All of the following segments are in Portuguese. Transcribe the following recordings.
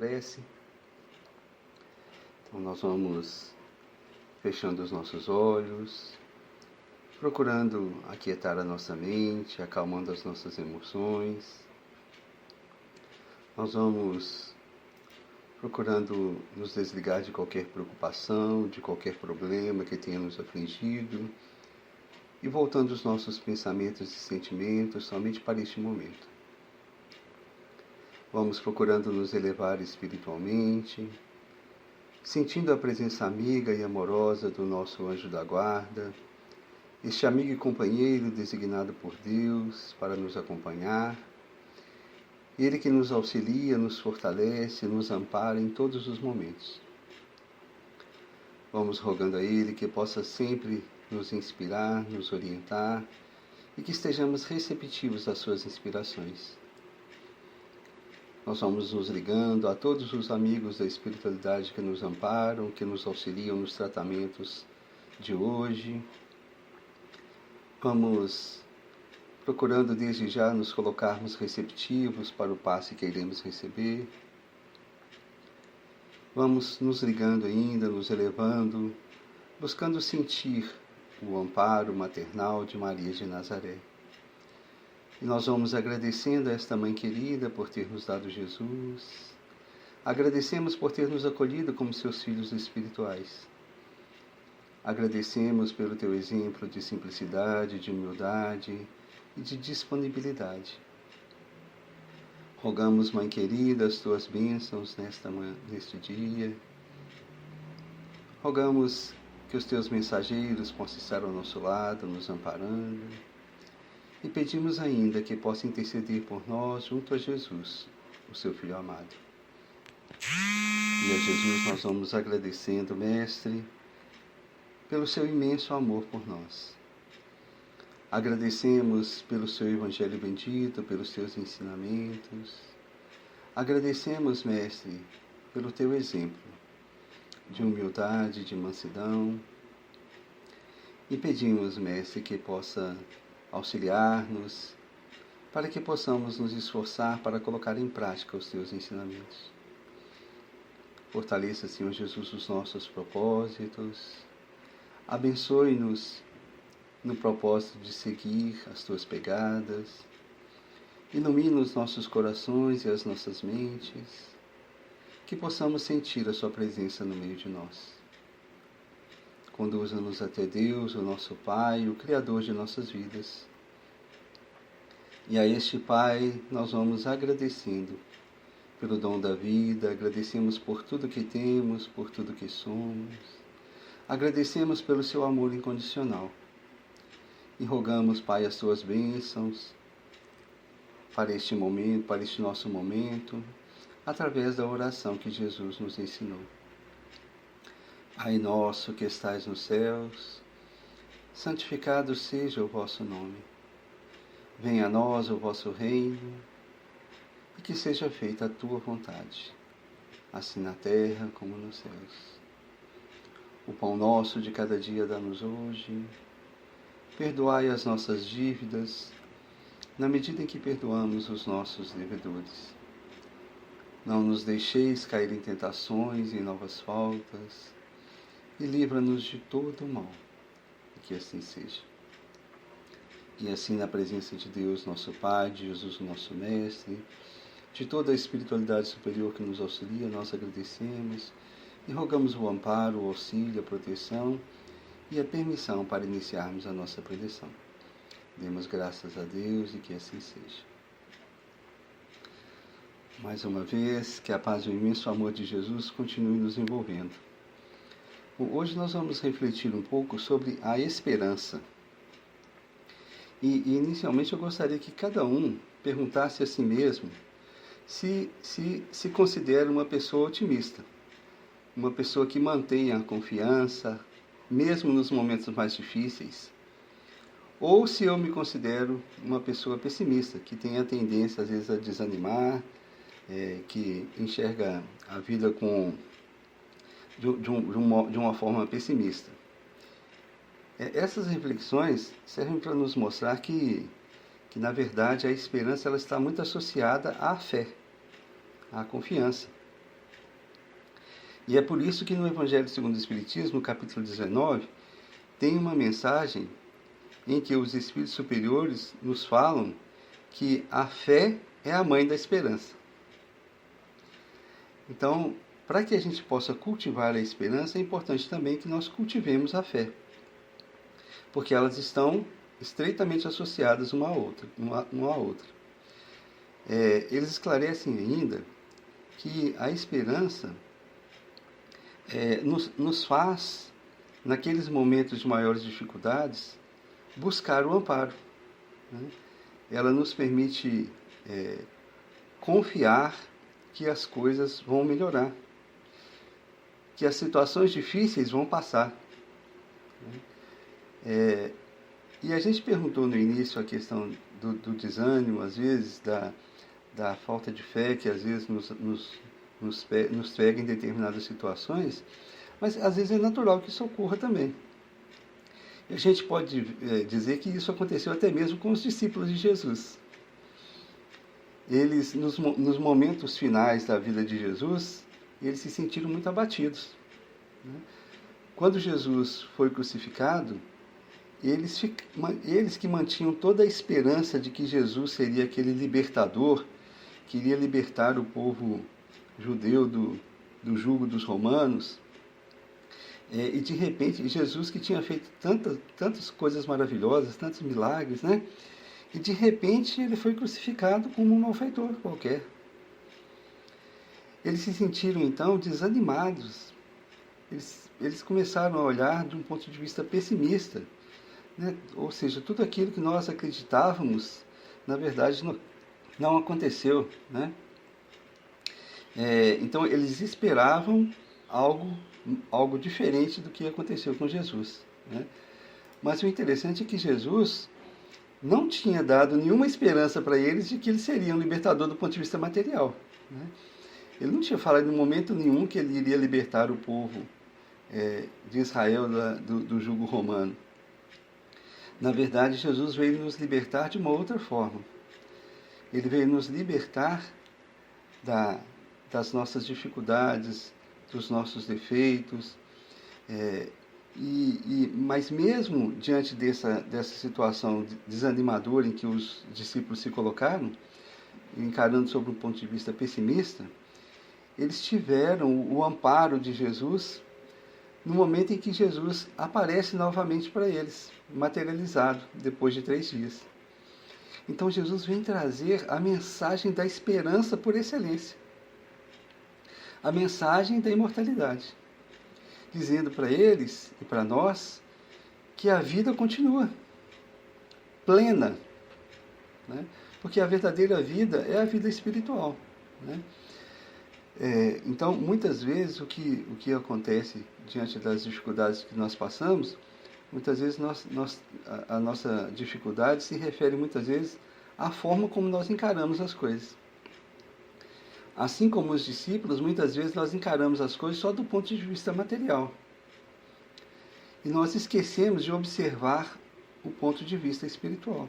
prece. Então nós vamos fechando os nossos olhos, procurando aquietar a nossa mente, acalmando as nossas emoções. Nós vamos procurando nos desligar de qualquer preocupação, de qualquer problema que tenha nos afligido e voltando os nossos pensamentos e sentimentos somente para este momento. Vamos procurando nos elevar espiritualmente, sentindo a presença amiga e amorosa do nosso anjo da guarda, este amigo e companheiro designado por Deus para nos acompanhar, Ele que nos auxilia, nos fortalece, nos ampara em todos os momentos. Vamos rogando a Ele que possa sempre nos inspirar, nos orientar e que estejamos receptivos às suas inspirações. Nós vamos nos ligando a todos os amigos da espiritualidade que nos amparam, que nos auxiliam nos tratamentos de hoje. Vamos procurando desde já nos colocarmos receptivos para o passe que iremos receber. Vamos nos ligando ainda, nos elevando, buscando sentir o amparo maternal de Maria de Nazaré. E nós vamos agradecendo a esta Mãe querida por ter nos dado Jesus. Agradecemos por ter nos acolhido como seus filhos espirituais. Agradecemos pelo teu exemplo de simplicidade, de humildade e de disponibilidade. Rogamos, Mãe querida, as tuas bênçãos neste dia. Rogamos que os teus mensageiros possam estar ao nosso lado, nos amparando. E pedimos ainda que possa interceder por nós junto a Jesus, o seu Filho amado. E a Jesus nós vamos agradecendo, Mestre, pelo seu imenso amor por nós. Agradecemos pelo seu Evangelho bendito, pelos teus ensinamentos. Agradecemos, Mestre, pelo teu exemplo de humildade, de mansidão. E pedimos, Mestre, que possa auxiliar-nos para que possamos nos esforçar para colocar em prática os teus ensinamentos. Fortaleça, Senhor Jesus, os nossos propósitos. Abençoe-nos no propósito de seguir as tuas pegadas, ilumina os nossos corações e as nossas mentes, que possamos sentir a sua presença no meio de nós. Conduza-nos até Deus, o nosso Pai, o Criador de nossas vidas. E a este Pai nós vamos agradecendo pelo dom da vida, agradecemos por tudo que temos, por tudo que somos, agradecemos pelo seu amor incondicional. E rogamos, Pai, as tuas bênçãos para este momento, para este nosso momento, através da oração que Jesus nos ensinou. Pai nosso que estais nos céus, santificado seja o vosso nome. Venha a nós o vosso reino, e que seja feita a tua vontade, assim na terra como nos céus. O pão nosso de cada dia dá-nos hoje. Perdoai as nossas dívidas, na medida em que perdoamos os nossos devedores. Não nos deixeis cair em tentações e em novas faltas, e livra-nos de todo o mal, que assim seja. E assim, na presença de Deus, nosso Pai, de Jesus, nosso Mestre, de toda a espiritualidade superior que nos auxilia, nós agradecemos e rogamos o amparo, o auxílio, a proteção e a permissão para iniciarmos a nossa preleção. Demos graças a Deus e que assim seja. Mais uma vez, que a paz e o imenso amor de Jesus continue nos envolvendo. Hoje nós vamos refletir um pouco sobre a esperança. E inicialmente eu gostaria que cada um perguntasse a si mesmo se considera uma pessoa otimista, uma pessoa que mantenha a confiança, mesmo nos momentos mais difíceis, ou se eu me considero uma pessoa pessimista, que tem a tendência às vezes a desanimar, que enxerga a vida de uma forma pessimista. Essas reflexões servem para nos mostrar que na verdade a esperança ela está muito associada à fé, à confiança. E é por isso que no Evangelho segundo o Espiritismo, no capítulo 19, tem uma mensagem em que os espíritos superiores nos falam que a fé é a mãe da esperança. Então, para que a gente possa cultivar a esperança, é importante também que nós cultivemos a fé, porque elas estão estreitamente associadas uma à outra. Eles esclarecem ainda que a esperança nos faz, naqueles momentos de maiores dificuldades, buscar o amparo, né? Ela nos permite confiar que as coisas vão melhorar, que as situações difíceis vão passar, né? E a gente perguntou no início a questão do desânimo, às vezes, da falta de fé, que às vezes nos pega em determinadas situações, mas às vezes é natural que isso ocorra também. E a gente pode dizer que isso aconteceu até mesmo com os discípulos de Jesus. Eles, nos momentos finais da vida de Jesus, eles se sentiram muito abatidos, né? Quando Jesus foi crucificado, eles que mantinham toda a esperança de que Jesus seria aquele libertador, que iria libertar o povo judeu do jugo dos romanos, e de repente, Jesus, que tinha feito tantas coisas maravilhosas, tantos milagres, né? E de repente ele foi crucificado como um malfeitor qualquer. Eles se sentiram então desanimados. Eles começaram a olhar de um ponto de vista pessimista, né? Ou seja, tudo aquilo que nós acreditávamos, na verdade, não aconteceu, né? Então eles esperavam algo diferente do que aconteceu com Jesus, né? Mas o interessante é que Jesus não tinha dado nenhuma esperança para eles de que ele seria um libertador do ponto de vista material, né? Ele não tinha falado em momento nenhum que ele iria libertar o povo de Israel do jugo romano. Na verdade, Jesus veio nos libertar de uma outra forma. Ele veio nos libertar das nossas dificuldades, dos nossos defeitos, mas mesmo diante dessa situação desanimadora em que os discípulos se colocaram, encarando sob um ponto de vista pessimista, eles tiveram o amparo de Jesus no momento em que Jesus aparece novamente para eles, materializado, depois de 3 dias. Então Jesus vem trazer a mensagem da esperança por excelência, a mensagem da imortalidade, dizendo para eles e para nós que a vida continua, plena, né? Porque a verdadeira vida é a vida espiritual, né? Então, muitas vezes, o que acontece diante das dificuldades que nós passamos, muitas vezes a nossa dificuldade se refere muitas vezes à forma como nós encaramos as coisas. Assim como os discípulos, muitas vezes nós encaramos as coisas só do ponto de vista material. E nós esquecemos de observar o ponto de vista espiritual.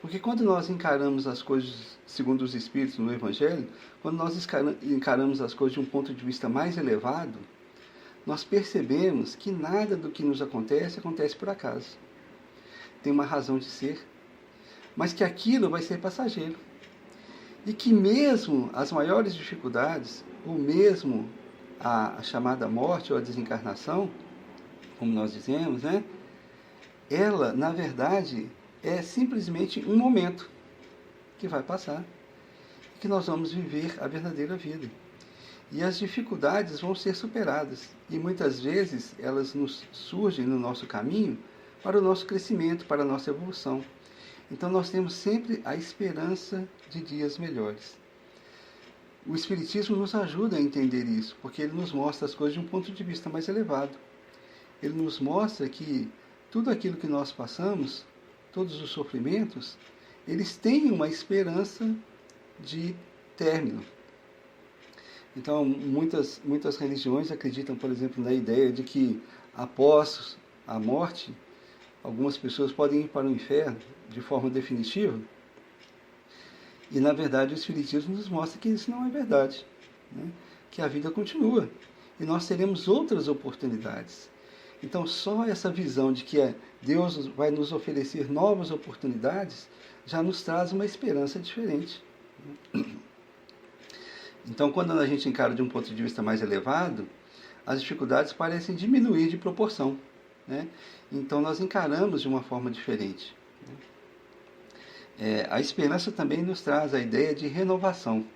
Porque quando nós encaramos as coisas segundo os Espíritos no Evangelho, quando nós encaramos as coisas de um ponto de vista mais elevado, nós percebemos que nada do que nos acontece por acaso. Tem uma razão de ser, mas que aquilo vai ser passageiro. E que mesmo as maiores dificuldades, ou mesmo a chamada morte ou a desencarnação, como nós dizemos, né? Ela, na verdade, é simplesmente um momento que vai passar, que nós vamos viver a verdadeira vida. E as dificuldades vão ser superadas, e muitas vezes elas nos surgem no nosso caminho para o nosso crescimento, para a nossa evolução. Então nós temos sempre a esperança de dias melhores. O Espiritismo nos ajuda a entender isso, porque ele nos mostra as coisas de um ponto de vista mais elevado. Ele nos mostra que tudo aquilo que nós passamos, todos os sofrimentos, eles têm uma esperança de término. Então, muitas religiões acreditam, por exemplo, na ideia de que após a morte, algumas pessoas podem ir para o inferno de forma definitiva. E, na verdade, o Espiritismo nos mostra que isso não é verdade, né? Que a vida continua e nós teremos outras oportunidades. Então, só essa visão de que Deus vai nos oferecer novas oportunidades já nos traz uma esperança diferente. Então, quando a gente encara de um ponto de vista mais elevado, as dificuldades parecem diminuir de proporção, né? Então, nós encaramos de uma forma diferente. A esperança também nos traz a ideia de renovação.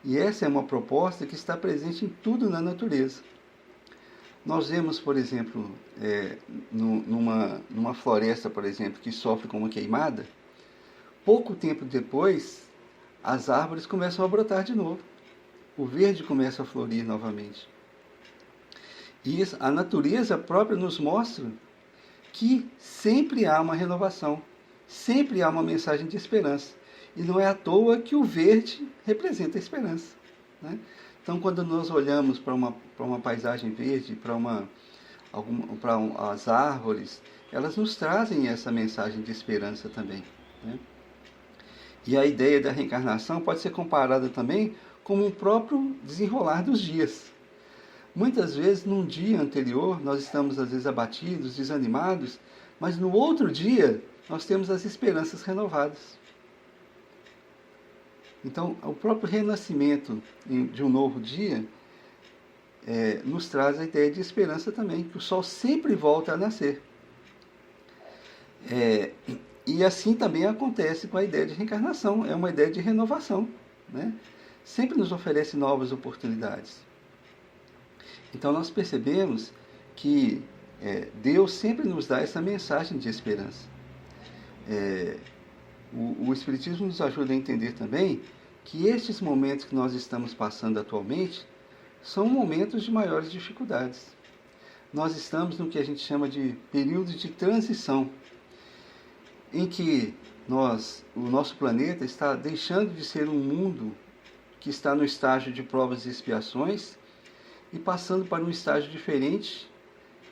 E essa é uma proposta que está presente em tudo na natureza. Nós vemos, por exemplo, numa floresta, por exemplo, que sofre com uma queimada, pouco tempo depois, as árvores começam a brotar de novo. O verde começa a florir novamente. E a natureza própria nos mostra que sempre há uma renovação, sempre há uma mensagem de esperança. E não é à toa que o verde representa a esperança, né? Então, quando nós olhamos para uma paisagem verde, para as árvores, elas nos trazem essa mensagem de esperança também, né? E a ideia da reencarnação pode ser comparada também com o próprio desenrolar dos dias. Muitas vezes, num dia anterior, nós estamos às vezes abatidos, desanimados, mas no outro dia nós temos as esperanças renovadas. Então, o próprio renascimento de um novo dia nos traz a ideia de esperança também, que o sol sempre volta a nascer. E assim também acontece com a ideia de reencarnação, é uma ideia de renovação, né? Sempre nos oferece novas oportunidades. Então, nós percebemos que Deus sempre nos dá essa mensagem de esperança. O Espiritismo nos ajuda a entender também que estes momentos que nós estamos passando atualmente são momentos de maiores dificuldades. Nós estamos no que a gente chama de período de transição, em que o nosso planeta está deixando de ser um mundo que está no estágio de provas e expiações e passando para um estágio diferente,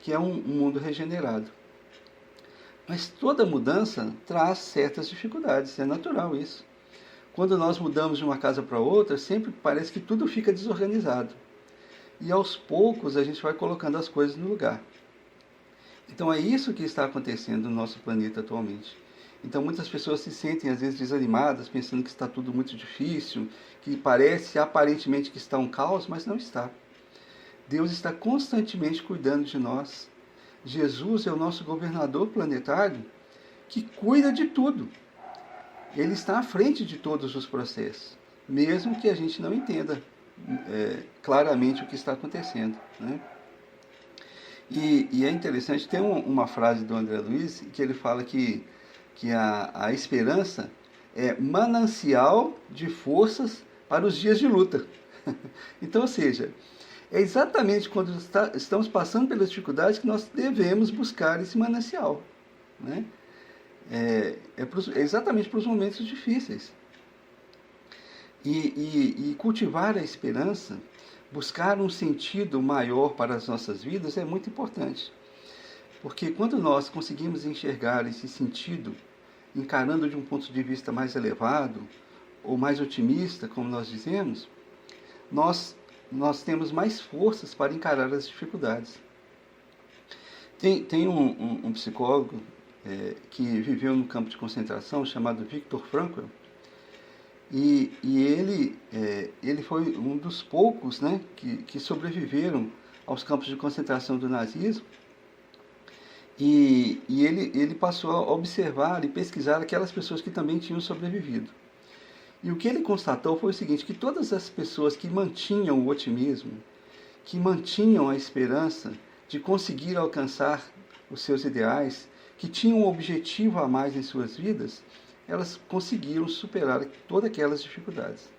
que é um mundo regenerado. Mas toda mudança traz certas dificuldades, é natural isso. Quando nós mudamos de uma casa para outra, sempre parece que tudo fica desorganizado. E aos poucos a gente vai colocando as coisas no lugar. Então é isso que está acontecendo no nosso planeta atualmente. Então muitas pessoas se sentem às vezes desanimadas, pensando que está tudo muito difícil, que parece aparentemente que está um caos, mas não está. Deus está constantemente cuidando de nós. Jesus é o nosso governador planetário que cuida de tudo. Ele está à frente de todos os processos, mesmo que a gente não entenda claramente o que está acontecendo, né? E é interessante, tem uma frase do André Luiz, que ele fala que a esperança é manancial de forças para os dias de luta. Então, ou seja, é exatamente quando estamos passando pelas dificuldades que nós devemos buscar esse manancial, né? Exatamente para os momentos difíceis. E cultivar a esperança, buscar um sentido maior para as nossas vidas é muito importante. Porque quando nós conseguimos enxergar esse sentido, encarando de um ponto de vista mais elevado, ou mais otimista, como nós dizemos, nós temos mais forças para encarar as dificuldades. Tem um psicólogo que viveu no campo de concentração, chamado Viktor Frankl, e ele foi um dos poucos, né, que sobreviveram aos campos de concentração do nazismo, e ele passou a observar e pesquisar aquelas pessoas que também tinham sobrevivido. E o que ele constatou foi o seguinte, que todas as pessoas que mantinham o otimismo, que mantinham a esperança de conseguir alcançar os seus ideais, que tinham um objetivo a mais em suas vidas, elas conseguiram superar todas aquelas dificuldades.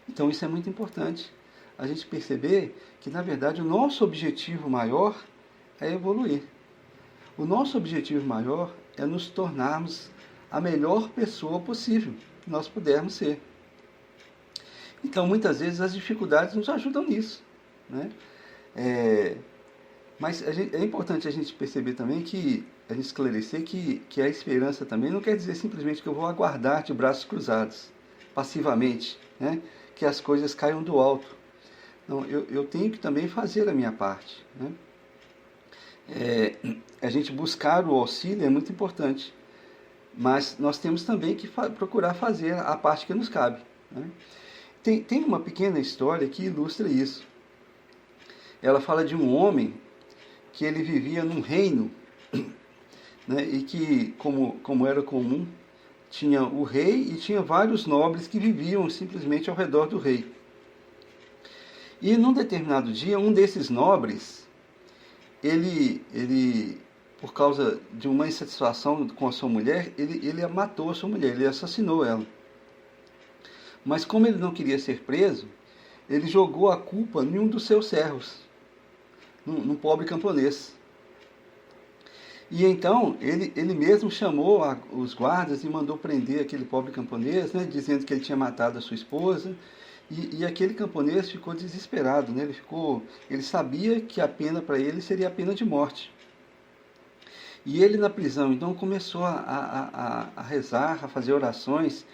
Então isso é muito importante, a gente perceber que, na verdade, o nosso objetivo maior é evoluir. O nosso objetivo maior é nos tornarmos a melhor pessoa possível que nós pudermos ser. Então, muitas vezes, as dificuldades nos ajudam nisso, né? Mas é importante a gente perceber também a gente esclarecer que a esperança também não quer dizer simplesmente que eu vou aguardar de braços cruzados, passivamente, né, que as coisas caiam do alto. Não, eu tenho que também fazer a minha parte, né? A gente buscar o auxílio é muito importante, mas nós temos também que procurar fazer a parte que nos cabe, né? Tem uma pequena história que ilustra isso. Ela fala de um homem que ele vivia num reino, né, e que, como era comum, tinha o rei e tinha vários nobres que viviam simplesmente ao redor do rei. E num determinado dia, um desses nobres, ele por causa de uma insatisfação com a sua mulher, ele matou a sua mulher, ele assassinou ela. Mas como ele não queria ser preso, ele jogou a culpa em um dos seus servos, num pobre camponês. E então ele mesmo chamou os guardas e mandou prender aquele pobre camponês, né, dizendo que ele tinha matado a sua esposa. E aquele camponês ficou desesperado, né? Ele sabia que a pena para ele seria a pena de morte. E ele na prisão então começou a rezar, a fazer orações,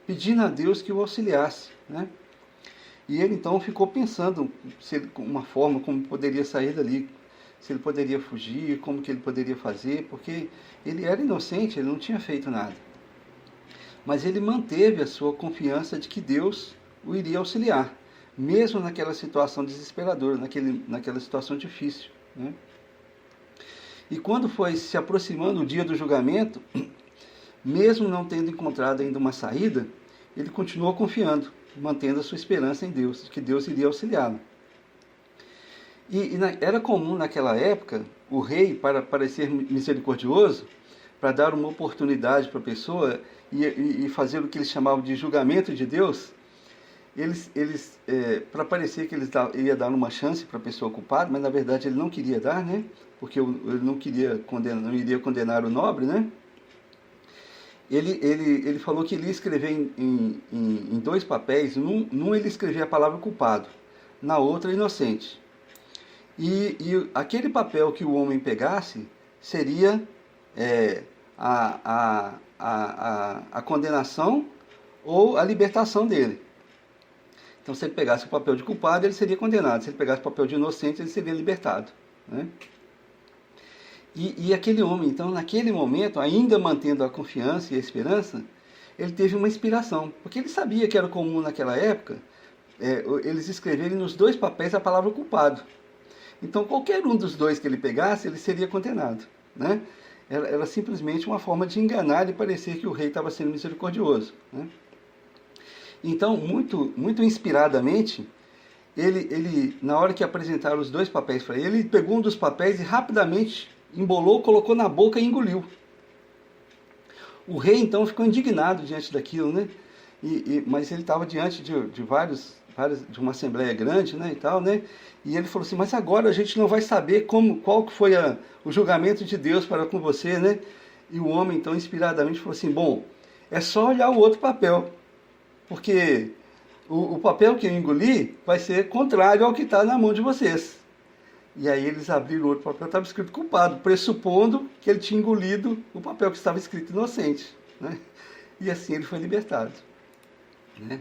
pedindo a Deus que o auxiliasse, né? E ele então ficou pensando uma forma como poderia sair dali, se ele poderia fugir, como que ele poderia fazer, porque ele era inocente, ele não tinha feito nada. Mas ele manteve a sua confiança de que Deus o iria auxiliar, mesmo naquela situação desesperadora, naquela situação difícil, né? E quando foi se aproximando o dia do julgamento, mesmo não tendo encontrado ainda uma saída, ele continuou confiando, mantendo a sua esperança em Deus, que Deus iria auxiliá-lo. Era comum naquela época, o rei, para parecer misericordioso, para dar uma oportunidade para a pessoa e fazer o que eles chamavam de julgamento de Deus, para parecer que ele ia dar uma chance para a pessoa culpada, mas na verdade ele não queria dar, né? Porque ele não iria condenar o nobre, né? Ele falou que ele ia escrever em dois papéis. Num ele escrevia a palavra culpado, na outra inocente. E aquele papel que o homem pegasse seria a condenação ou a libertação dele. Então, se ele pegasse o papel de culpado, ele seria condenado. Se ele pegasse o papel de inocente, ele seria libertado, né? E aquele homem, então, naquele momento, ainda mantendo a confiança e a esperança, ele teve uma inspiração. Porque ele sabia que era comum naquela época eles escreverem nos dois papéis a palavra culpado. Então, qualquer um dos dois que ele pegasse, ele seria condenado, né? Era simplesmente uma forma de enganar e parecer que o rei estava sendo misericordioso, né? Então, muito inspiradamente, ele, na hora que apresentaram os dois papéis para ele pegou um dos papéis e rapidamente embolou, colocou na boca e engoliu. O rei, então, ficou indignado diante daquilo, né? Mas ele estava diante de uma assembleia grande, né, e tal, né? E ele falou assim, mas agora a gente não vai saber qual que foi o julgamento de Deus para com você, né? E o homem, então, inspiradamente falou assim, bom, é só olhar o outro papel, porque o papel que eu engoli vai ser contrário ao que está na mão de vocês. E aí eles abriram o outro papel, estava escrito culpado, pressupondo que ele tinha engolido o papel que estava escrito inocente, né? E assim ele foi libertado, né?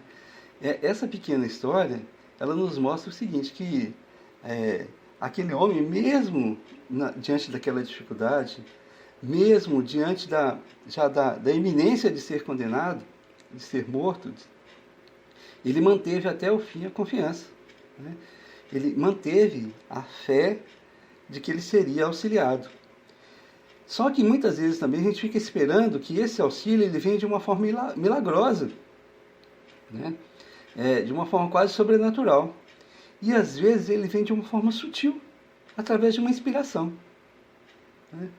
Essa pequena história, ela nos mostra o seguinte, que aquele homem, mesmo diante daquela dificuldade, mesmo diante da iminência de ser condenado, de ser morto, ele manteve até o fim a confiança, né? Ele manteve a fé de que ele seria auxiliado. Só que muitas vezes também a gente fica esperando que esse auxílio ele venha de uma forma milagrosa, né? De uma forma quase sobrenatural. E às vezes ele vem de uma forma sutil, através de uma inspiração, né?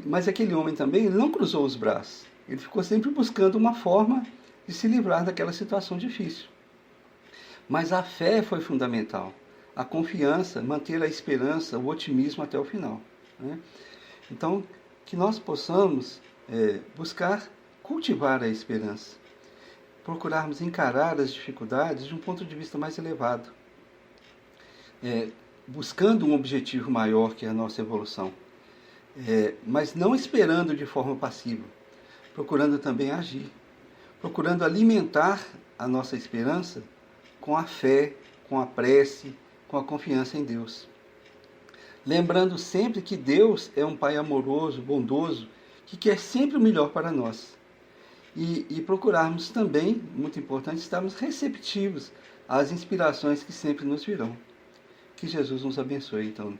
Mas aquele homem também ele não cruzou os braços. Ele ficou sempre buscando uma forma de se livrar daquela situação difícil. Mas a fé foi fundamental. A confiança, manter a esperança, o otimismo até o final, né? Então, que nós possamos buscar cultivar a esperança. Procurarmos encarar as dificuldades de um ponto de vista mais elevado. Buscando um objetivo maior que é a nossa evolução. Mas não esperando de forma passiva. Procurando também agir. Procurando alimentar a nossa esperança com a fé, com a prece, com a confiança em Deus. Lembrando sempre que Deus é um Pai amoroso, bondoso, que quer sempre o melhor para nós. E procurarmos também, muito importante, estarmos receptivos às inspirações que sempre nos virão. Que Jesus nos abençoe, então.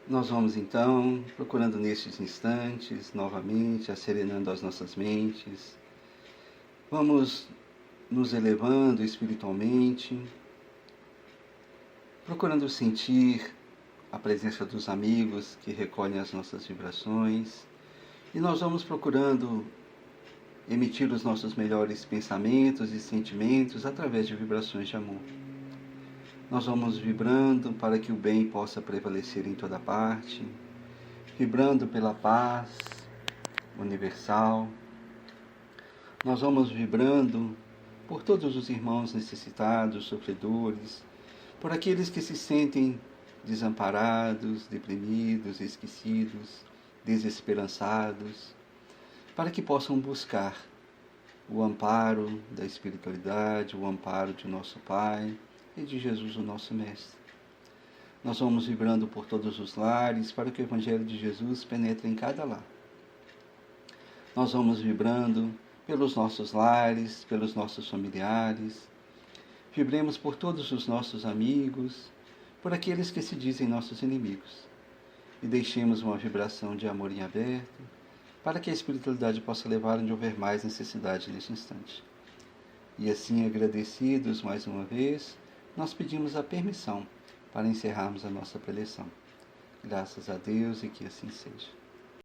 Nós vamos, então, procurando nestes instantes, novamente, asserenando as nossas mentes. Vamos nos elevando espiritualmente, procurando sentir a presença dos amigos que recolhem as nossas vibrações. E nós vamos procurando emitir os nossos melhores pensamentos e sentimentos através de vibrações de amor. Nós vamos vibrando para que o bem possa prevalecer em toda parte, vibrando pela paz universal. Nós vamos vibrando por todos os irmãos necessitados, sofredores, por aqueles que se sentem desamparados, deprimidos, esquecidos, desesperançados, para que possam buscar o amparo da espiritualidade, o amparo de nosso Pai e de Jesus, o nosso Mestre. Nós vamos vibrando por todos os lares para que o Evangelho de Jesus penetre em cada lar. Nós vamos vibrando pelos nossos lares, pelos nossos familiares. Vibremos por todos os nossos amigos, por aqueles que se dizem nossos inimigos. E deixemos uma vibração de amor em aberto, para que a espiritualidade possa levar onde houver mais necessidade neste instante. E assim, agradecidos mais uma vez, nós pedimos a permissão para encerrarmos a nossa preleção. Graças a Deus e que assim seja.